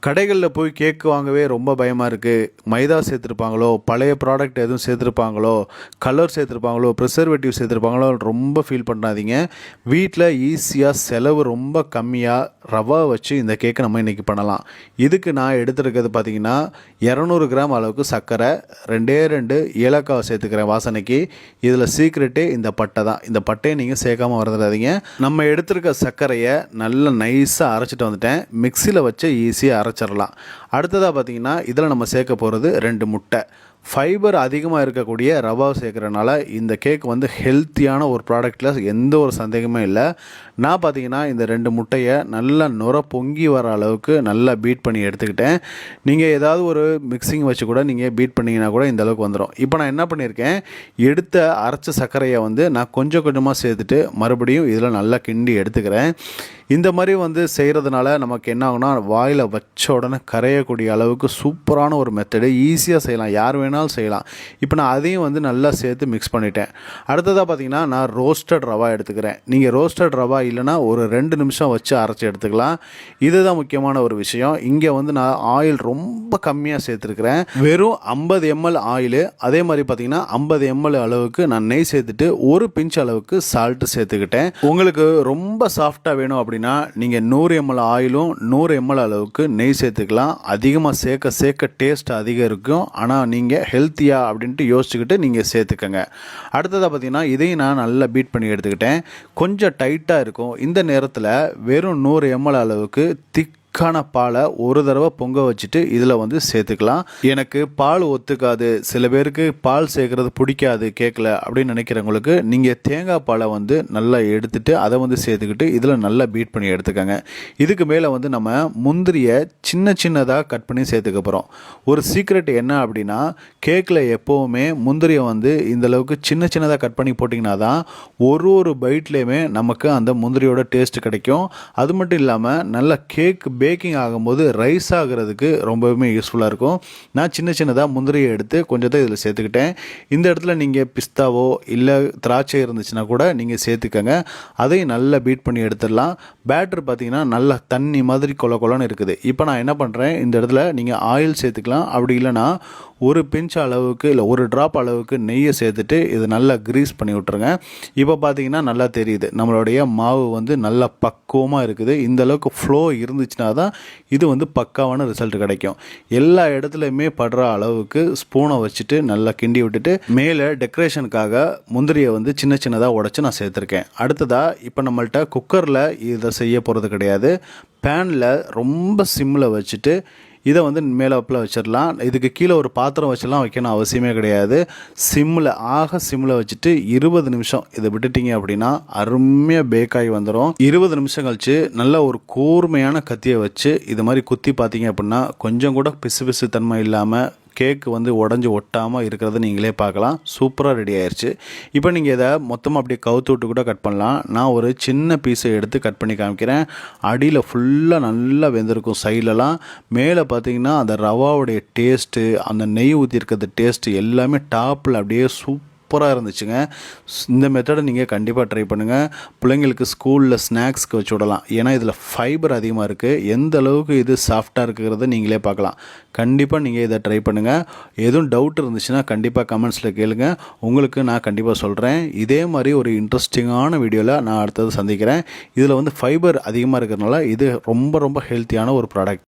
கடைகளில் போய் கேக் வாங்கவே ரொம்ப பயமாக இருக்குது. மைதா சேர்த்துருப்பாங்களோ, பழைய ப்ராடக்ட் எதுவும் சேர்த்துருப்பாங்களோ, கலர் சேர்த்துருப்பாங்களோ, ப்ரிசர்வேட்டிவ் சேர்த்துருப்பாங்களோ ரொம்ப ஃபீல் பண்ணாதீங்க. வீட்டில் ஈஸியாக செலவு ரொம்ப கம்மியாக ரவா வச்சு இந்த கேக்கை நம்ம இன்றைக்கி பண்ணலாம். இதுக்கு நான் எடுத்துருக்கிறது பார்த்திங்கன்னா 200 கிராம் அளவுக்கு சர்க்கரை, 2 ஏலக்காவை சேர்த்துக்கிறேன் வாசனைக்கு. இதில் சீக்ரெட்டே இந்த பட்டை தான். இந்த பட்டையை நீங்கள் சேர்க்காமல் வரதுடாதீங்க. நம்ம எடுத்துருக்க சர்க்கரையை நல்லா நைஸாக அரைச்சிட்டு வந்துட்டேன். மிக்சியில் வச்சு ஈஸியாக அரைச்சிடலாம். அடுத்ததாக பார்த்திங்கன்னா இதில் நம்ம சேர்க்க போகிறது 2 முட்டை. ஃபைபர் அதிகமாக இருக்கக்கூடிய ரவா சேர்க்குறனால இந்த கேக் வந்து ஹெல்த்தியான ஒரு ப்ராடக்டில் எந்த ஒரு சந்தேகமே இல்லை. நான் பார்த்திங்கன்னா இந்த 2 முட்டையை நல்லா நுர பொங்கி வர அளவுக்கு நல்லா பீட் பண்ணி எடுத்துக்கிட்டேன். நீங்கள் ஏதாவது ஒரு மிக்சிங் வச்சு கூட நீங்கள் பீட் பண்ணிங்கன்னா கூட இந்த அளவுக்கு வந்துடும். இப்போ நான் என்ன பண்ணியிருக்கேன், எடுத்த அரைச்ச சர்க்கரையை வந்து நான் கொஞ்சம் கொஞ்சமாக சேர்த்துட்டு மறுபடியும் இதில் நல்லா கிண்டி எடுத்துக்கிறேன். இந்த மாதிரி வந்து செய்கிறதுனால நமக்கு என்ன ஆகுனா, வாயில் வச்ச உடனே கரையக்கூடிய அளவுக்கு சூப்பரான ஒரு மெத்தடு. ஈஸியாக செய்யலாம், யார் வேணாலும் செய்யலாம். இப்போ நான் அதையும் வந்து நல்லா சேர்த்து மிக்ஸ் பண்ணிட்டேன். அடுத்ததாக பார்த்திங்கன்னா நான் ரோஸ்டட் ரவா எடுத்துக்கிறேன். நீங்கள் ரோஸ்டட் ரவா இல்லைனா ஒரு 2 நிமிஷம் வச்சு அரைச்சி எடுத்துக்கலாம். இதுதான் முக்கியமான ஒரு விஷயம். இங்கே வந்து நான் ஆயில் ரொம்ப கம்மியாக சேர்த்துருக்கிறேன். வெறும் 50 ml ஆயிலு, அதே மாதிரி பார்த்திங்கன்னா 50 ml அளவுக்கு நான் நெய் சேர்த்துட்டு ஒரு பிஞ்ச் அளவுக்கு சால்ட்டு சேர்த்துக்கிட்டேன். உங்களுக்கு ரொம்ப சாஃப்டாக வேணும் அப்படின்னா நீங்கள் 100 ml ஆயிலும் 100 ml அளவுக்கு நெய் சேர்த்துக்கலாம். அதிகமாக சேர்க்க டேஸ்ட் அதிகம் இருக்கும். ஆனால் நீங்கள் ஹெல்த்தியாக அப்படின்ட்டு யோசிச்சுக்கிட்டு நீங்கள் சேர்த்துக்கங்க. அடுத்ததாக பார்த்தீங்கன்னா இதையும் நான் நல்லா பீட் பண்ணி எடுத்துக்கிட்டேன். கொஞ்சம் டைட்டாக இருக்கும். இந்த நேரத்தில் வெறும் 100 ml அளவுக்கு திக்கான பாலை ஒரு தடவை பொங்க வச்சுட்டு இதில் வந்து சேர்த்துக்கலாம். எனக்கு பால் ஒத்துக்காது, சில பேருக்கு பால் சேர்க்குறது பிடிக்காது கேக்கில் அப்படின்னு நினைக்கிறவங்களுக்கு நீங்கள் தேங்காய் பாலை வந்து நல்லா எடுத்துகிட்டு அதை வந்து சேர்த்துக்கிட்டு இதில் நல்லா பீட் பண்ணி எடுத்துக்கோங்க. இதுக்கு மேலே வந்து நம்ம முந்திரியை சின்னதாக கட் பண்ணி சேர்த்துக்க போகிறோம். ஒரு சீக்ரெட் என்ன அப்படின்னா, கேக்கில் எப்போவுமே முந்திரியை வந்து இந்தளவுக்கு சின்னதாக கட் பண்ணி போட்டிங்கன்னா தான் ஒரு பைட்லேயுமே நமக்கு அந்த முந்திரியோட டேஸ்ட் கிடைக்கும். அது மட்டும் இல்லாமல் நல்லா கேக் பேக்கிங் ஆகும்போது ரைஸ் ஆகிறதுக்கு ரொம்பவுமே யூஸ்ஃபுல்லாக இருக்கும். நான் சின்னதாக முந்திரியை எடுத்து கொஞ்சத்தை இதில் சேர்த்துக்கிட்டேன். இந்த இடத்துல நீங்கள் பிஸ்தாவோ இல்லை திராட்சை இருந்துச்சுன்னா கூட நீங்கள் சேர்த்துக்கங்க. அதையும் நல்லா பீட் பண்ணி எடுத்துடலாம். பேட்டர் பார்த்திங்கன்னா நல்லா தண்ணி மாதிரி கொலன்னு இருக்குது. இப்போ நான் என்ன பண்ணுறேன், இந்த இடத்துல நீங்கள் ஆயில் சேர்த்துக்கலாம். அப்படி இல்லைனா ஒரு பிஞ்ச் அளவுக்கு இல்லை ஒரு ட்ராப் அளவுக்கு நெய்யை சேர்த்துட்டு இது நல்லா க்ரீஸ் பண்ணி விட்ருங்க. இப்போ பார்த்தீங்கன்னா நல்லா தெரியுது நம்மளுடைய மாவு வந்து நல்லா பக்குவமாக இருக்குது. இந்த அளவுக்கு ஃப்ளோ இருந்துச்சுன்னா தான் இது வந்து பக்காவான ரிசல்ட் கிடைக்கும். எல்லா இடத்துலையுமே படுற அளவுக்கு ஸ்பூனை வச்சுட்டு நல்லா கிண்டி விட்டுட்டு மேலே டெக்கரேஷனுக்காக முந்திரியை வந்து சின்னதாக உடச்சி நான் சேர்த்துருக்கேன். அடுத்ததாக இப்போ நம்மள்ட்ட குக்கரில் இதை செய்ய போகிறது கிடையாது. பேனில் ரொம்ப சிம்மில் வச்சுட்டு இதை வந்து மேலே வச்சிடலாம். இதுக்கு கீழே ஒரு பாத்திரம் வச்செல்லாம் வைக்கணும் அவசியமே கிடையாது. சிம்மில் வச்சுட்டு 20 நிமிஷம் இதை விட்டுட்டிங்க அப்படின்னா அருமையாக பேக்காகி வந்துடும். 20 நிமிஷம் கழிச்சு நல்ல ஒரு கூர்மையான கத்தியை வச்சு இது மாதிரி குத்தி பார்த்தீங்க அப்படின்னா கொஞ்சம் கூட பிசு தன்மை இல்லாமல் கேக்கு வந்து உடஞ்சி ஒட்டாமல் இருக்கிறத நீங்களே பார்க்கலாம். சூப்பராக ரெடி ஆயிடுச்சு. இப்போ நீங்கள் இதை மொத்தமாக அப்படியே கவுத்து விட்டு கூட கட் பண்ணலாம். நான் ஒரு சின்ன பீஸை எடுத்து கட் பண்ணி காமிக்கிறேன். அடியில் ஃபுல்லாக நல்லா வெந்திருக்கும். சைட்லலாம் மேலே பார்த்தீங்கன்னா அந்த ரவாவுடைய டேஸ்ட்டு, அந்த நெய் ஊற்றி இருக்கிறது டேஸ்ட்டு எல்லாமே டாப்பில் அப்படியே சூப்பராக இருந்துச்சுங்க. இந்த மெத்தடை நீங்கள் கண்டிப்பாக ட்ரை பண்ணுங்கள். பிள்ளைங்களுக்கு ஸ்கூலில் ஸ்நாக்ஸ்க்கு வச்சு விடலாம். ஏன்னா இதில் ஃபைபர் அதிகமாக இருக்குது. எந்த அளவுக்கு இது சாஃப்டாக இருக்கிறத நீங்களே பார்க்கலாம். கண்டிப்பாக நீங்கள் இதை ட்ரை பண்ணுங்கள். எதுவும் டவுட் இருந்துச்சுன்னா கண்டிப்பாக கமெண்ட்ஸில் கேளுங்க. உங்களுக்கு நான் கண்டிப்பாக சொல்கிறேன். இதே மாதிரி ஒரு இன்ட்ரெஸ்டிங்கான வீடியோவில் நான் அடுத்தது சந்திக்கிறேன். இதில் வந்து ஃபைபர் அதிகமாக இருக்கிறதுனால இது ரொம்ப ஹெல்த்தியான ஒரு ப்ராடக்ட்.